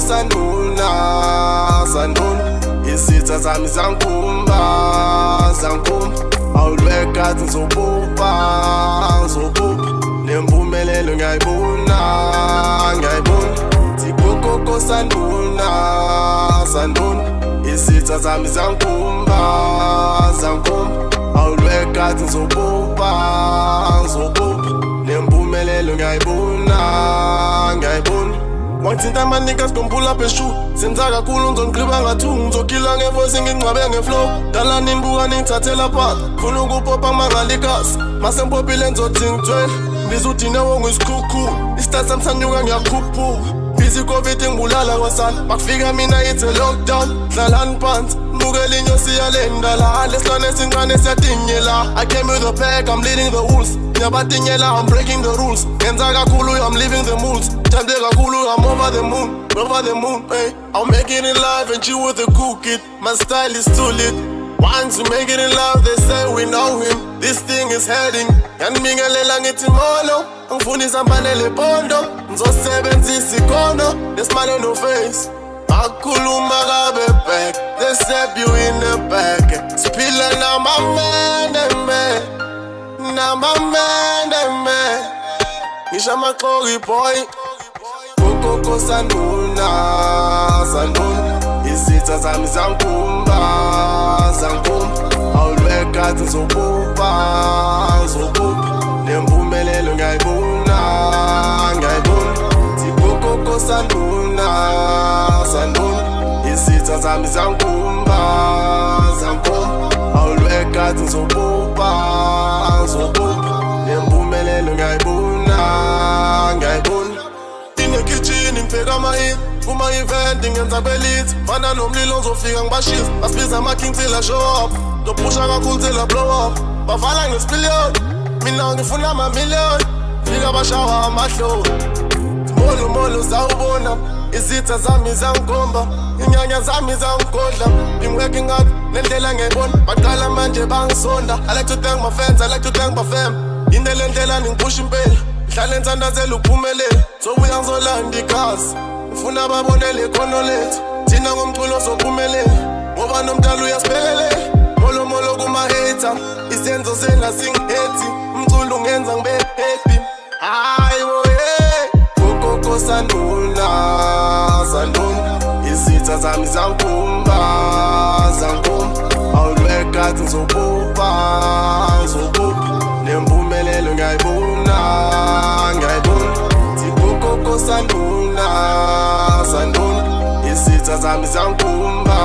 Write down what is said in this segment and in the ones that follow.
sanduna, sanduna. Isitha zami zangikhumba, zangikhumba. Awulweka ngizobupha, ngizobupha. Nempumelelo ngiyayibona, ngiyayibona. Tikokoko sanduna, sanduna. Isitha zami zangikhumba, zangikhumba. Awulweka ngizobupha, ngizobupha. Nempumelelo ngiyayibona, ngiyayibona. Wangithinta ama-niggas gon pull up and shoot. Senza kakhulu ngizongigqiba nga-2. Ngizokhila ngevoice ngingcwabe ngeflow. Dala ningibuka ningithathela phakathi. Funa ukupopha mangalikasi. Mase ngipopile ngizothi ngithwele. Bizuthi newo ngisikhukhu. Isithatha sami sanyuka ngiyakhuphuka. Busy COVID ngibulala kwasana. Makufika mina it's a lockdown. Hlalani phansi. Mbukela inyosi yalendala. Lesilwane esincane siyadinyela. I came with a pack, I'm leading the wolves. Ngiyabadinyela, I'm breaking the rules. Ngenza kakhulu, I'm leaving the moods. Jamde kakhulu, I'm over the moon. Over the moon, hey. I'll make it in life and chill with the cool kid. My style is too lit. Once we make it in love, they say we know him. This thing is heading. Yanibingelela ngithi molo. Angifuni sambanele pondo. Ngizosebenzisa ikono. The smile on your face. Akhuluma kabe back. They step you in the back. Siphila namamene. Namamene. Ngisho amaxoki boy. Kokoko sanduna, sanduna. Isitha zami zangikhumba, zangikhumba. Awulweka ngizobupha, ngizobupha. Nempumelelo ngiyayibona, ngiyayibona. Tikokoko sanduna, sanduna. Isitha zami zangikhumba, zangikhumba. Awulweka ngizobupha, ngizobupha. Nempumelelo ngiyayibona, ngiyayibona. Kitchen ngibheka ama-hit kuma-event ngenza belit. Fana nomlilo ngizofika ngibashisa. Basibiza ama-king till I show up. Ngizopusha kakhulu till I blow up. Bavala ngesipiliyoni, mina ngifuna ama-million. Fika bashawa amahlo. Molo molo zawubona. Izitha zami zangikhomba. Inyanya zami zangigodla. Been working hard, nendlela ngiyayibona. Baqala manje bangisonda. I like to thank my fans, I like to thank my fam. Indlela ndlela ngiphusha impela. Hlale ntandazela ukuphumelela. Sobuya ngizolanda igazi. Ngifuna babonele ikhono lethu. Thina ngomculo sophumelela. Ngoba nomdala uyasibhekelela. Molo molo kuma-hater. Izenzo zena zingihethi. Umculo ungenza ngibe happy. Hayi boye. Kokoko sanduna, sanduna. Izitha zami zangikhumba, zangikhumba. Awulweka ngizobupha, ngizobupha. Nempumelelo ngiyayibona, ngiyayibona. Tikokoko sanduna, sanduna. Izitha zami zangikhumba,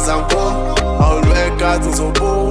zangikhumba. Awulweka ngizobupha.